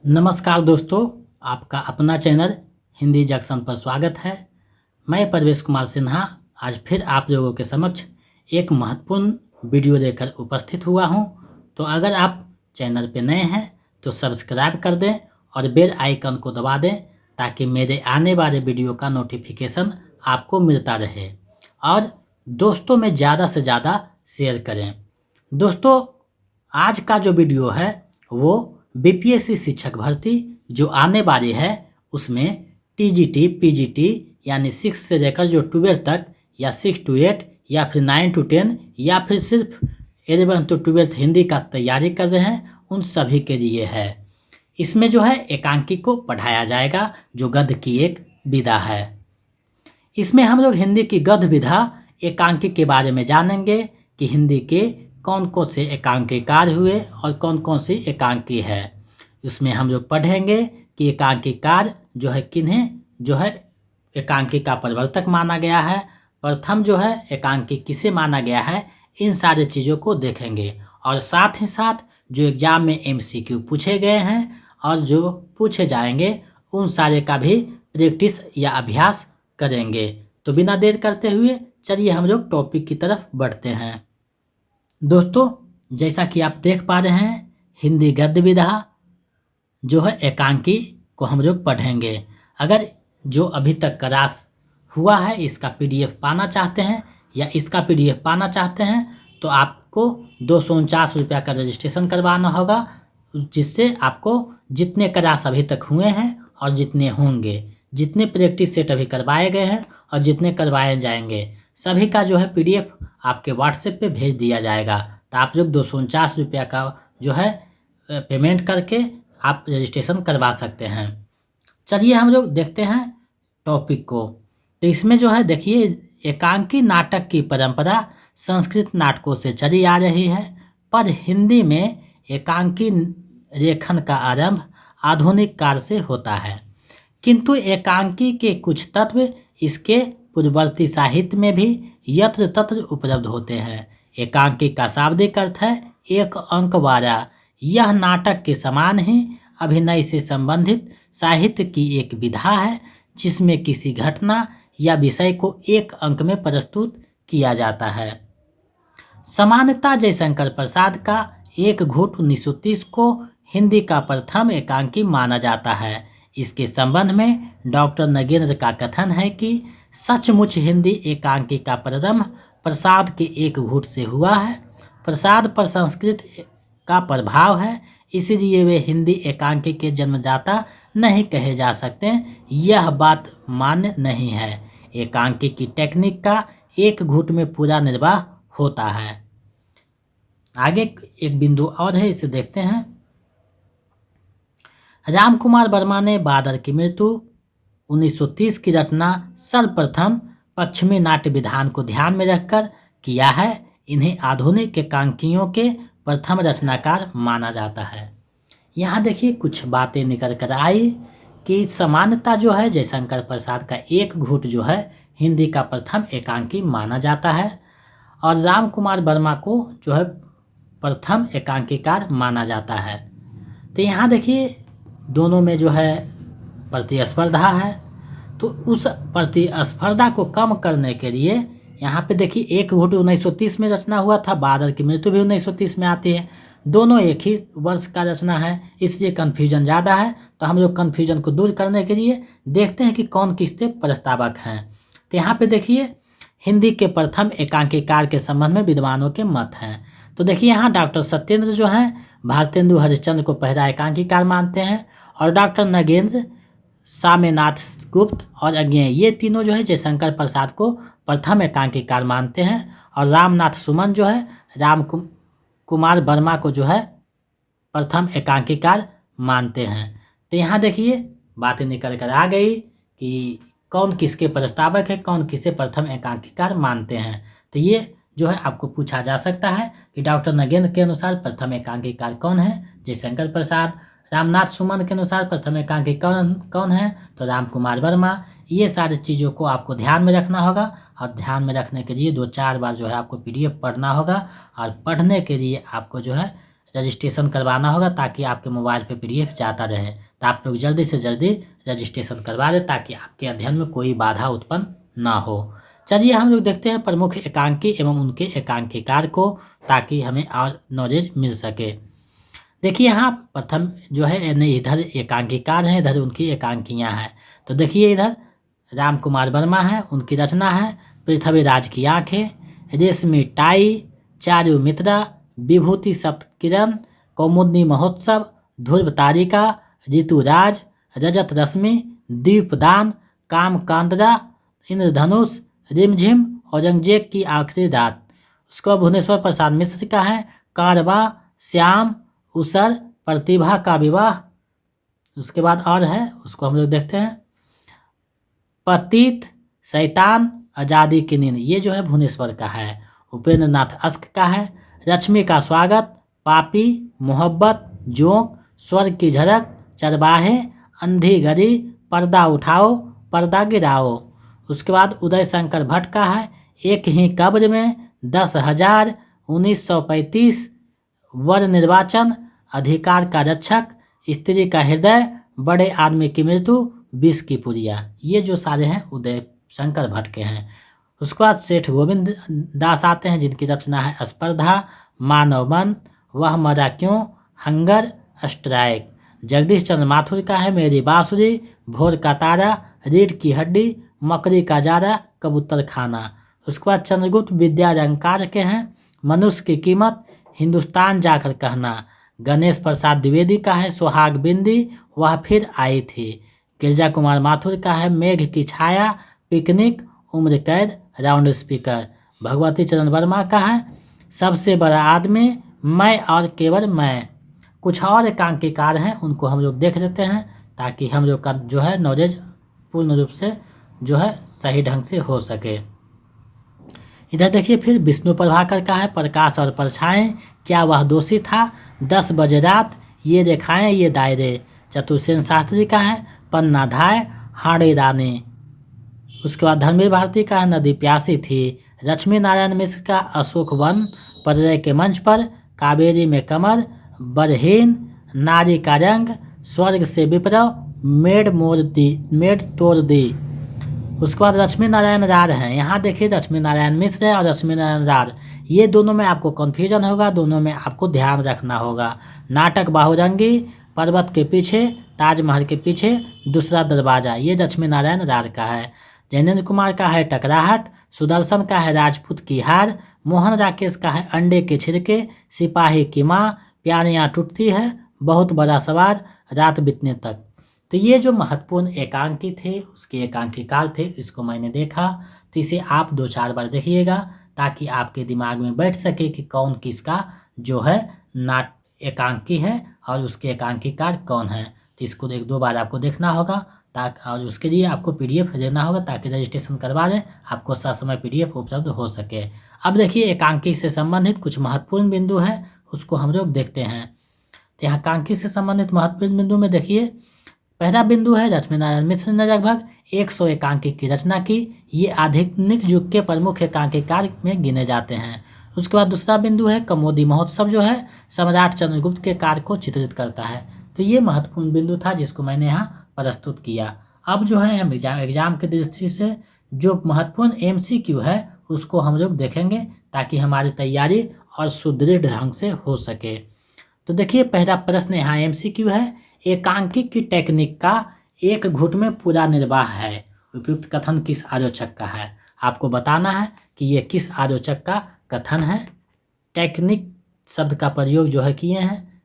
नमस्कार दोस्तों, आपका अपना चैनल हिंदी जंक्शन पर स्वागत है। मैं परवेश कुमार सिन्हा आज फिर आप लोगों के समक्ष एक महत्वपूर्ण वीडियो लेकर उपस्थित हुआ हूं। तो अगर आप चैनल पर नए हैं तो सब्सक्राइब कर दें और बेल आइकन को दबा दें ताकि मेरे आने वाले वीडियो का नोटिफिकेशन आपको मिलता रहे और दोस्तों में ज़्यादा से ज़्यादा शेयर करें। दोस्तों, आज का जो वीडियो है वो बीपीएससी शिक्षक भर्ती जो आने वाली है उसमें टीजीटी पीजीटी यानी 6 से लेकर जो 12 तक या 6 to 8 या फिर 9 to 10 या फिर सिर्फ 11 to 12 हिंदी का तैयारी कर रहे हैं उन सभी के लिए है। इसमें जो है एकांकी को पढ़ाया जाएगा जो गद्य की एक विधा है। इसमें हम लोग हिंदी की गद्य विधा एकांकी के बारे में जानेंगे कि हिंदी के कौन कौन से एकांकीकार हुए और कौन कौन सी एकांकी है। उसमें हम लोग पढ़ेंगे कि एकांकीकार जो है किन्हें जो है एकांकी का प्रवर्तक माना गया है, प्रथम जो है एकांकी किसे माना गया है, इन सारी चीज़ों को देखेंगे। और साथ ही साथ जो एग्ज़ाम में एमसीक्यू पूछे गए हैं और जो पूछे जाएंगे उन सारे का भी प्रैक्टिस या अभ्यास करेंगे। तो बिना देर करते हुए चलिए हम लोग टॉपिक की तरफ बढ़ते हैं। दोस्तों, जैसा कि आप देख पा रहे हैं हिंदी गद्य विधा जो है एकांकी को हम लोग पढ़ेंगे। अगर जो अभी तक क्लास हुआ है इसका पीडीएफ पाना चाहते हैं या इसका पीडीएफ पाना चाहते हैं तो आपको 249 रुपया का रजिस्ट्रेशन करवाना होगा, जिससे आपको जितने क्लास अभी तक हुए हैं और जितने होंगे, जितने प्रैक्टिस सेट अभी करवाए गए हैं और जितने करवाए जाएंगे, सभी का जो है पीडीएफ आपके व्हाट्सएप पे भेज दिया जाएगा। तो आप लोग 249 रुपया का जो है पेमेंट करके आप रजिस्ट्रेशन करवा सकते हैं। चलिए हम लोग देखते हैं टॉपिक को। तो इसमें जो है देखिए एकांकी नाटक की परंपरा संस्कृत नाटकों से चली आ रही है, पर हिंदी में एकांकी लेखन का आरंभ आधुनिक काल से होता है, किंतु एकांकी के कुछ तत्व इसके पूर्ववर्ती साहित्य में भी यत्र तत्र उपलब्ध होते हैं। एकांकी का शाब्दिक अर्थ है एक अंक वाला। यह नाटक के समान ही अभिनय से संबंधित साहित्य की एक विधा है जिसमें किसी घटना या विषय को एक अंक में प्रस्तुत किया जाता है। सामान्यतः जयशंकर प्रसाद का एक घूट 1930 को हिंदी का प्रथम एकांकी माना जाता है। इसके संबंध में डॉक्टर नगेंद्र का कथन है कि सचमुच हिंदी एकांकी का प्रारंभ प्रसाद के एक घूट से हुआ है। प्रसाद पर संस्कृत का प्रभाव है, इसलिए वे हिंदी एकांकी के जन्मदाता नहीं कहे जा सकते। यह बात मान्य नहीं है। एकांकी की टेक्निक का एक घूट में पूरा निर्वाह होता है। आगे एक बिंदु और है, इसे देखते हैं। राम कुमार वर्मा ने बादल की मृत्यु 1930 की रचना सर्वप्रथम पश्चिमी नाट्य विधान को ध्यान में रखकर किया है। इन्हें आधुनिक एकांकियों के प्रथम रचनाकार माना जाता है। यहाँ देखिए कुछ बातें निकल कर आई कि सामान्यता जो है जयशंकर प्रसाद का एक घूट जो है हिंदी का प्रथम एकांकी माना जाता है और राम कुमार वर्मा को जो है प्रथम एकांकीकार माना जाता है। तो यहाँ देखिए दोनों में जो है प्रतिस्पर्धा है, तो उस प्रतिस्पर्धा को कम करने के लिए यहाँ पे देखिए एक घूट 1930 में रचना हुआ था, बादल की मृत्यु भी 1930 में आती है, दोनों एक ही वर्ष का रचना है, इसलिए कन्फ्यूजन ज़्यादा है। तो हम लोग कन्फ्यूजन को दूर करने के लिए देखते हैं कि कौन किसके प्रस्तावक हैं। तो यहाँ पे देखिए हिंदी के प्रथम एकांकीकार के संबंध में विद्वानों के मत हैं। तो देखिए यहाँ डॉक्टर सत्येंद्र जो हैं भारतेंदु हरिश्चंद्र को पहला एकांकीकार मानते हैं और डॉक्टर नगेंद्र, सामेनाथ गुप्त और अज्ञेय ये तीनों जो है जयशंकर प्रसाद को प्रथम एकांकीकार मानते हैं और रामनाथ सुमन जो है राम कुमार वर्मा को जो है प्रथम एकांकीकार मानते हैं। तो यहाँ देखिए बातें निकल कर आ गई कि कौन किसके प्रस्तावक है, कौन किसे प्रथम एकांकीकार मानते हैं। तो ये जो है आपको पूछा जा सकता है कि डॉक्टर नगेंद्र के अनुसार प्रथम एकांकीकार कौन है, जयशंकर प्रसाद। रामनाथ सुमन के अनुसार प्रथम एकांकी कौन है, तो राम कुमार वर्मा। ये सारी चीज़ों को आपको ध्यान में रखना होगा और ध्यान में रखने के लिए 2-4 बार जो है आपको पीडीएफ पढ़ना होगा और पढ़ने के लिए आपको जो है रजिस्ट्रेशन करवाना होगा ताकि आपके मोबाइल पे PDF जाता रहे। तो आप लोग जल्दी से जल्दी रजिस्ट्रेशन करवा दें ताकि आपके अध्ययन में कोई बाधा उत्पन्न ना हो। चलिए हम लोग देखते हैं प्रमुख एकांकी एवं उनके एकांकीकार को, ताकि हमें और नॉलेज मिल सके। देखिए यहाँ प्रथम जो है इधर एकांकीकार हैं, इधर उनकी एकांकियाँ हैं। तो देखिए इधर राम कुमार वर्मा है, उनकी रचना है पृथ्वीराज की आंखें, रेशमी टाई, चारु मित्रा, विभूति सप्तकिरण, कौमुदी महोत्सव, ध्रुव तारिका, ऋतुराज, रजत रश्मि, दीपदान, कामकांडरा, इंद्रधनुष, रिमझिम, औरंगजेब की आखिरी रात। उसके बाद भुवनेश्वर प्रसाद मिश्र का है कारवा, श्याम, उसर, प्रतिभा का विवाह। उसके बाद और है, उसको हम लोग देखते हैं पतित, शैतान, आज़ादी की नींद। ये जो है भुवनेश्वर का है। उपेंद्र नाथ अस्क का है लक्ष्मी का स्वागत, पापी, मोहब्बत, जोंक, स्वर्ग की झलक, चरवाहे, अंधी घड़ी, पर्दा उठाओ, पर्दा गिराओ। उसके बाद उदय शंकर भट्ट का है एक ही कब्र में, 10,000, 1935, वर निर्वाचन, अधिकार का रक्षक, स्त्री का हृदय, बड़े आदमी की मृत्यु, 20 की पुरिया। ये जो सारे हैं उदय शंकर भट्ट के हैं। उसके बाद सेठ गोविंद दास आते हैं जिनकी रचना है स्पर्धा, मानव मन, वह मरा क्यों, हंगर, स्ट्राइक। जगदीश चंद्र माथुर का है मेरी बांसुरी, भोर का तारा, रीढ़ की हड्डी, मकड़ी का जारा, कबूतर खाना। उसके बाद चंद्रगुप्त विद्यालंकार के हैं मनुष्य की कीमत, हिंदुस्तान जाकर कहना। गणेश प्रसाद द्विवेदी का है सुहाग बिंदी, वह फिर आई थी। गिरजा कुमार माथुर का है मेघ की छाया, पिकनिक, उम्र कैद, राउंड स्पीकर। भगवती चरण वर्मा का है सबसे बड़ा आदमी, मैं और केवल मैं। कुछ और एकांकीकार हैं, उनको हम लोग देख लेते हैं ताकि हम लोग का जो है नॉलेज पूर्ण रूप से जो है सही ढंग से हो सके। इधर देखिए फिर विष्णु प्रभाकर का है प्रकाश और परछाएं, क्या वह दोषी था, 10 बजे रात, ये रेखाएं ये दायरे। चतुर्सेन शास्त्री का है पन्ना धाय, हाड़े रानी। उसके बाद धर्मवीर भारती का है नदी प्यासी थी। लक्ष्मी नारायण मिश्र का अशोक वन, पर्दे के मंच पर, कावेरी में कमर, बरहीन, नारी का रंग, स्वर्ग से विप्रव, मेड तोड़ दी। उसके बाद लक्ष्मी नारायण रार हैं। यहाँ देखिए लक्ष्मी नारायण मिश्र है और लक्ष्मी नारायण रार, ये दोनों में आपको कन्फ्यूजन होगा, दोनों में आपको ध्यान रखना होगा। नाटक बाहुरंगी, पर्वत के पीछे, ताजमहल के पीछे, दूसरा दरवाजा, ये लक्ष्मी नारायण रार का है। जैनेन्द्र कुमार का है टकराहट, सुदर्शन का है राजपूत की हार, मोहन राकेश का है अंडे के छिलके, सिपाही की माँ, प्यारियाँ टूटती है, बहुत बड़ा सवार, रात बीतने तक। तो ये जो महत्वपूर्ण एकांकी थे उसके एकांकीकार थे, इसको मैंने देखा। तो इसे आप 2-4 बार देखिएगा ताकि आपके दिमाग में बैठ सके कि कौन किसका जो है एकांकी है और उसके एकांकीकार कौन है। तो इसको 1-2 बार आपको देखना होगा ताकि, और उसके लिए आपको PDF देना होगा ताकि रजिस्ट्रेशन करवा लें, आपको ससमय PDF उपलब्ध हो सके। अब देखिए एकांकी से संबंधित कुछ महत्वपूर्ण बिंदु है, उसको हम लोग देखते हैं। तो यहाँ एकांकी से संबंधित महत्वपूर्ण बिंदु में देखिए पहला बिंदु है लक्ष्मी नारायण मिश्र ने लगभग 100 एकांकी की रचना की। ये आधुनिक युग के प्रमुख एकांकीकार में गिने जाते हैं। उसके बाद दूसरा बिंदु है कौमुदी महोत्सव जो है सम्राट चंद्रगुप्त के कार्य को चित्रित करता है। तो ये महत्वपूर्ण बिंदु था जिसको मैंने यहाँ प्रस्तुत किया। अब जो है हम एग्जाम के दृष्टि से जो महत्वपूर्ण MCQ है उसको हम लोग देखेंगे ताकि हमारी तैयारी और सुदृढ़ ढंग से हो सके। तो देखिए पहला प्रश्न यहाँ MCQ है, एकांकी की टेक्निक का एक घुट में पूरा निर्वाह है, उपयुक्त कथन किस आलोचक का है। आपको बताना है कि ये किस आलोचक का कथन है। टेक्निक शब्द का प्रयोग जो है किए हैं,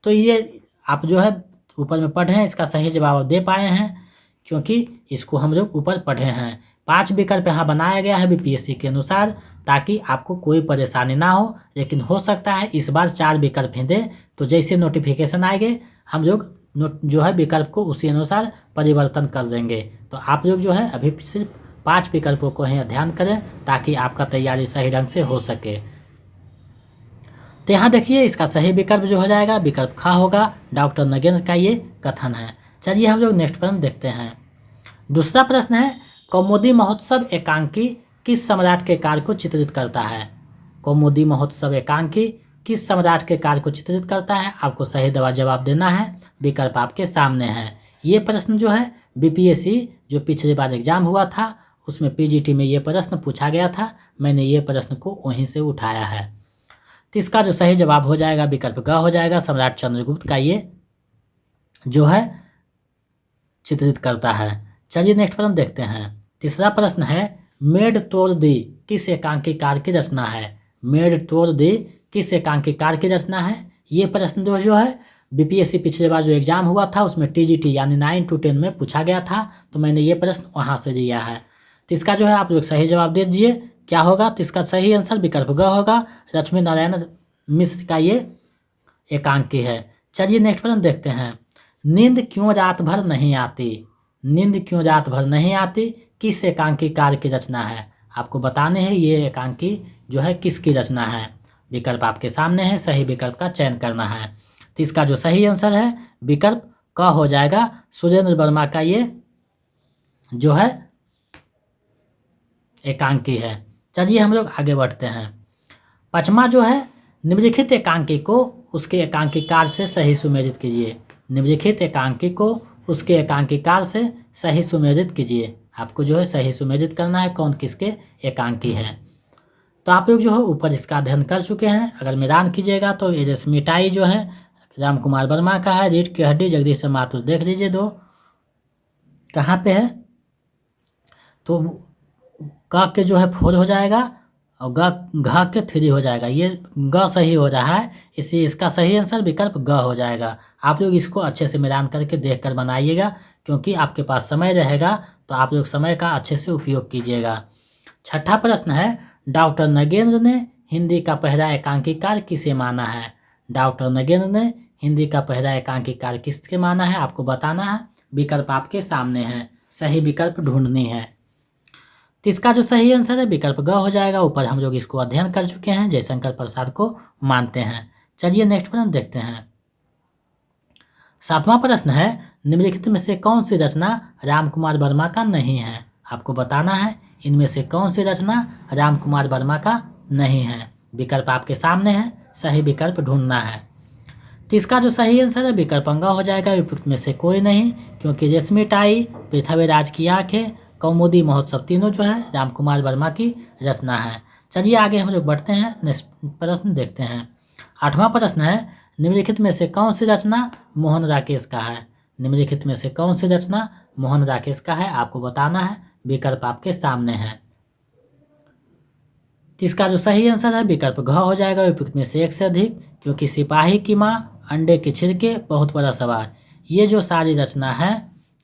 तो ये आप जो है ऊपर में पढ़े हैं, इसका सही जवाब दे पाए हैं क्योंकि इसको हम लोग ऊपर पढ़े हैं। 5 विकल्प यहाँ बनाया गया है BPSC के अनुसार ताकि आपको कोई परेशानी ना हो, लेकिन हो सकता है इस बार 4 विकल्प ही दे। तो जैसे नोटिफिकेशन आएंगे हम लोग जो है विकल्प को उसी अनुसार परिवर्तन कर देंगे। तो आप लोग जो है अभी सिर्फ 5 विकल्पों को ही ध्यान करें ताकि आपका तैयारी सही ढंग से हो सके। तो यहाँ देखिए इसका सही विकल्प जो हो जाएगा विकल्प ख होगा, डॉक्टर नगेंद्र का ये कथन है। चलिए हम लोग नेक्स्ट प्रश्न देखते हैं। दूसरा प्रश्न है कौमुदी महोत्सव एकांकी किस सम्राट के कार्य को चित्रित करता है। कौमुदी महोत्सव एकांकी किस सम्राट के कार्य को चित्रित करता है? आपको सही जवाब देना है। विकल्प आपके सामने है। ये प्रश्न जो है बीपीएससी जो पिछली बार एग्जाम हुआ था उसमें पीजीटी में ये प्रश्न पूछा गया था। मैंने ये प्रश्न को वहीं से उठाया है। तो इसका जो सही जवाब हो जाएगा विकल्प ग हो जाएगा। सम्राट चंद्रगुप्त का ये जो है चित्रित करता है। चलिए नेक्स्ट प्रश्न देखते हैं। तीसरा प्रश्न है मेड तोड़ दी किस एकांकीकार की रचना है? मेड तोड़ दी किस एकांकीकार की रचना है? ये प्रश्न जो है बीपीएससी पिछले बार जो एग्जाम हुआ था उसमें टीजीटी यानी 9 to 10 में पूछा गया था, तो मैंने ये प्रश्न वहाँ से दिया है। तो इसका जो है आप लोग सही जवाब दे दीजिए क्या होगा। तो इसका सही आंसर विकल्प ग होगा। लक्ष्मी नारायण मिश्र का ये एकांकी है। चलिए नेक्स्ट प्रश्न देखते हैं। नींद क्यों रात भर नहीं आती? नींद क्यों रात भर नहीं आती किस एकांकीकार की रचना है? आपको बताने हैं ये एकांकी जो है किसकी रचना है। विकल्प आपके सामने है, सही विकल्प का चयन करना है। तो इसका जो सही आंसर है विकल्प क हो जाएगा। सुरेंद्र वर्मा का ये जो है एकांकी है। चलिए हम लोग आगे बढ़ते हैं। पांचवा जो है निम्नलिखित एकांकी को उसके एकांकीकार से सही सुमेलित कीजिए। निम्नलिखित एकांकी को उसके एकांकीकार से सही सुमेलित कीजिए। आपको जो है सही सुमेलित करना है कौन किसके एकांकी है। तो आप लोग जो है ऊपर इसका अध्ययन कर चुके हैं। अगर मिलान कीजिएगा तो ये मिठाई जो है राम कुमार वर्मा का है। रीढ़ की हड्डी जगदीश माथुर देख लीजिए दो कहाँ पे है। तो क के जो है 4 हो जाएगा और घ के 3 हो जाएगा। ये ग सही हो रहा है, इसलिए इसका सही आंसर विकल्प ग हो जाएगा। आप लोग इसको अच्छे से मिलान करके देख कर बनाइएगा, क्योंकि आपके पास समय रहेगा तो आप लोग समय का अच्छे से उपयोग कीजिएगा। छठा प्रश्न है डॉक्टर नगेंद्र ने हिंदी का पहला एकांकीकार किसे माना है? डॉक्टर नगेंद्र ने हिंदी का पहला एकांकीकार किसके माना है? आपको बताना है। विकल्प आपके सामने है, सही विकल्प ढूंढनी है। तो इसका जो सही आंसर है विकल्प ग हो जाएगा। ऊपर हम लोग इसको अध्ययन कर चुके हैं, जयशंकर प्रसाद को मानते हैं। चलिए नेक्स्ट प्रश्न देखते हैं। सातवां प्रश्न है निम्नलिखित में से कौन सी रचना राम कुमार वर्मा का नहीं है? आपको बताना है इनमें से कौन सी रचना राम कुमार वर्मा का नहीं है। विकल्प आपके सामने है, सही विकल्प ढूंढना है। तो इसका जो सही आंसर है विकल्प अंग हो जाएगा। उपयुक्त में से कोई नहीं, क्योंकि रेशमी टाई, पृथ्वीराज की आंखें, कौमुदी महोत्सव तीनों जो है राम कुमार वर्मा की रचना है। चलिए आगे हम लोग बढ़ते हैं, नेक्स्ट प्रश्न देखते हैं। आठवां प्रश्न है निम्नलिखित में से कौन सी रचना मोहन राकेश का है? निम्नलिखित में से कौन सी रचना मोहन राकेश का है? आपको बताना है। विकल्प आपके सामने है। इसका जो सही आंसर है विकल्प घ हो जाएगा। उपयुक्त में से एक से अधिक, क्योंकि सिपाही की माँ, अंडे के छिलके, बहुत बड़ा सवाल, ये जो सारी रचना है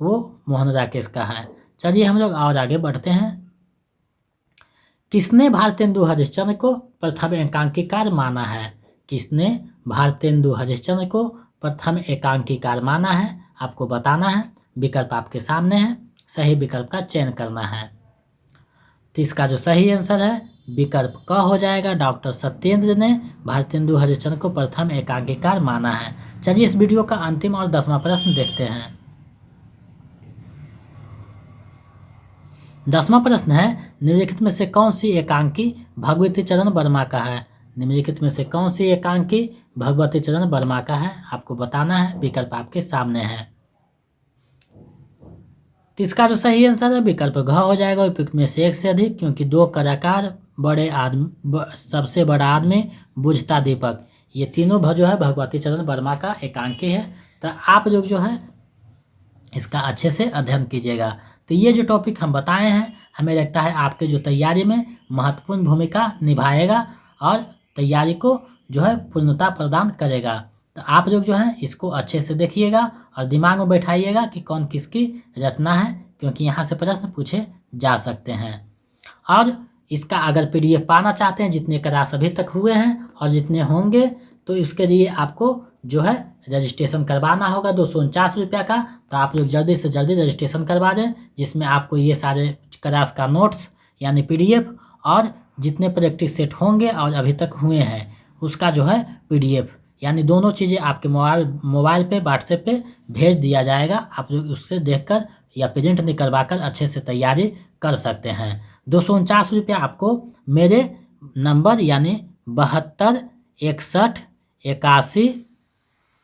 वो मोहन राकेश का है। चलिए हम लोग और आगे बढ़ते हैं। किसने भारतेंदु हरिश्चंद्र को प्रथम एकांकीकार माना है? किसने भारतेंदु हरिश्चंद्र को प्रथम एकांकीकार माना है? आपको बताना है। विकल्प आपके सामने है, सही विकल्प का चयन करना है। तो इसका जो सही आंसर है विकल्प क हो जाएगा। डॉक्टर सत्येंद्र ने भारतेंदु हरिश्चंद्र को प्रथम एकांकीकार माना है। चलिए इस वीडियो का अंतिम और 10वां प्रश्न देखते हैं। 10वां प्रश्न है निम्नलिखित में से कौन सी एकांकी भगवती चरण वर्मा का है? निम्नलिखित में से कौन सी एकांकी भगवती चरण वर्मा का है? आपको बताना है। विकल्प आपके सामने है। तो इसका जो सही आंसर है विकल्प घ हो जाएगा। उपयुक्त में से एक से अधिक, क्योंकि दो कलाकार, बड़े आदमी, सबसे बड़ा आदमी, बुझता दीपक, ये तीनों जो है भगवती चरण वर्मा का एकांकी है। तो आप लोग जो है इसका अच्छे से अध्ययन कीजिएगा। तो ये जो टॉपिक हम बताए हैं हमें लगता है आपके जो तैयारी में महत्वपूर्ण भूमिका निभाएगा और तैयारी को जो है पूर्णता प्रदान करेगा। तो आप लोग जो है इसको अच्छे से देखिएगा और दिमाग में बैठाइएगा कि कौन किसकी रचना है, क्योंकि यहाँ से प्रश्न पूछे जा सकते हैं। और इसका अगर पीडीएफ पाना चाहते हैं, जितने क्लास अभी तक हुए हैं और जितने होंगे, तो इसके लिए आपको जो है रजिस्ट्रेशन करवाना होगा 249 रुपये का। तो आप लोग जल्दी से जल्दी रजिस्ट्रेशन करवा दें, जिसमें आपको ये सारे क्लास का नोट्स यानी पीडीएफ और जितने प्रैक्टिस सेट होंगे और अभी तक हुए हैं उसका जो है पीडीएफ यानी दोनों चीज़ें आपके मोबाइल पे व्हाट्सएप पे भेज दिया जाएगा। आप लोग उससे देखकर या प्रिंट निकलवा कर अच्छे से तैयारी कर सकते हैं। 249 रुपये आपको मेरे नंबर यानी 72 61 81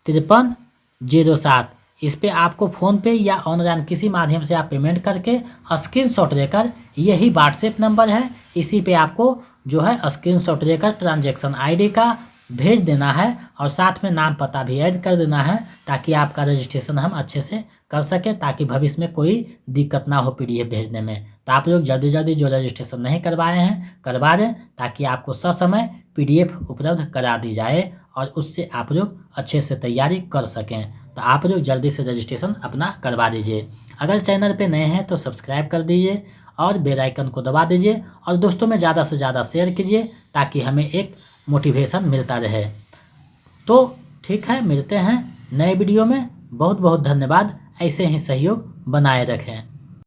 53 07। इस पे आपको फ़ोनपे या ऑनलाइन किसी माध्यम से आप पेमेंट करके स्क्रीनशॉट लेकर, यही व्हाट्सएप नंबर है, इसी पे आपको जो है स्क्रीनशॉट लेकर ट्रांजैक्शन आईडी का भेज देना है और साथ में नाम पता भी ऐड कर देना है, ताकि आपका रजिस्ट्रेशन हम अच्छे से कर सकें, ताकि भविष्य में कोई दिक्कत ना हो पीडीएफ भेजने में। तो आप लोग जल्दी जल्दी जो रजिस्ट्रेशन नहीं करवाए हैं करवा दें, ताकि आपको ससमय पीडीएफ उपलब्ध करा दी जाए और उससे आप लोग अच्छे से तैयारी कर सकें। तो आप लोग जल्दी से रजिस्ट्रेशन अपना करवा दीजिए। अगर चैनल पे नए हैं तो सब्सक्राइब कर दीजिए और बेल आइकन को दबा दीजिए और दोस्तों में ज़्यादा से ज़्यादा शेयर कीजिए, ताकि हमें एक मोटिवेशन मिलता रहे। तो ठीक है, मिलते हैं नए वीडियो में। बहुत बहुत धन्यवाद, ऐसे ही सहयोग बनाए रखें।